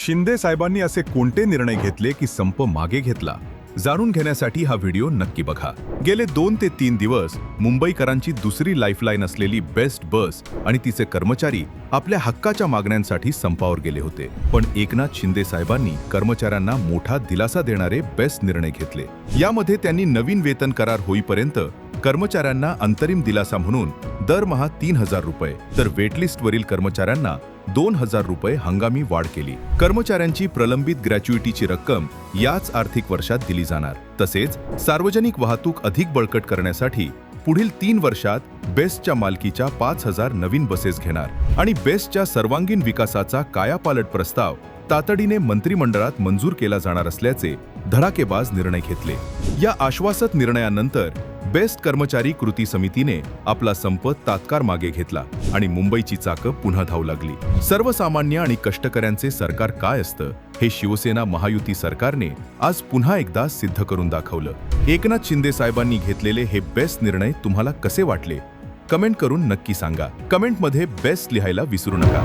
शिंदे साहेबांनी असे कोणते निर्णय घेतले की संप मागे घेतला? जाणून घेण्यासाठी हा व्हिडिओ नक्की बघा। गेले 2 ते 3 दिवस मुंबईकरांची दुसरी लाईफलाईन असलेली बेस्ट बस आणि तिचे कर्मचारी आपल्या हक्काच्या मागण्यांसाठी संपावर गेले होते। पण एकनाथ शिंदे साहेबांनी कर्मचाऱ्यांना मोठा दिलासा देणारे बेस्ट निर्णय घेतले। यामध्ये त्यांनी नवीन वेतन करार होईपर्यंत कर्मचाऱ्यांना अंतरिम दिलासा म्हणून दरमहा 3000 रुपये तर वेटलिस्टवरील कर्मचाऱ्यांना 2000 रुपये हंगामी वाढ केली। कर्मचाऱ्यांची प्रलंबित ग्रॅच्युइटीची रक्कम याच आर्थिक वर्षात दिली जाणार। तसेच सार्वजनिक वाहतूक अधिक बळकट करण्यासाठी पुढील 3 वर्षात बेस्टच्या मालकीच्या 5000 नवीन बसेस घेणार आणि बेस्टच्या सर्वांगीण विकासाचा कायापालट प्रस्ताव तातडीने मंत्रिमंडळात मंजूर केला जाणार असल्याचे धडाकेबाज निर्णय घेतले। या आश्वासक निर्णयानंतर बेस्ट कर्मचारी कृती समितीने आपला संप तात्काळ मागे घेतला आणि मुंबईची चाकं पुन्हा धावू लागली। सर्वसामान्य आणि कष्टकऱ्यांचे सरकार काय असतं हे शिवसेना महायुती सरकारने आज पुन्हा एकदा सिद्ध करून दाखवलं। एकनाथ शिंदे साहेबांनी घेतलेले हे बेस्ट निर्णय तुम्हाला कसे वाटले? कमेंट करून नक्की सांगा। कमेंटमध्ये बेस्ट लिहायला विसरू नका।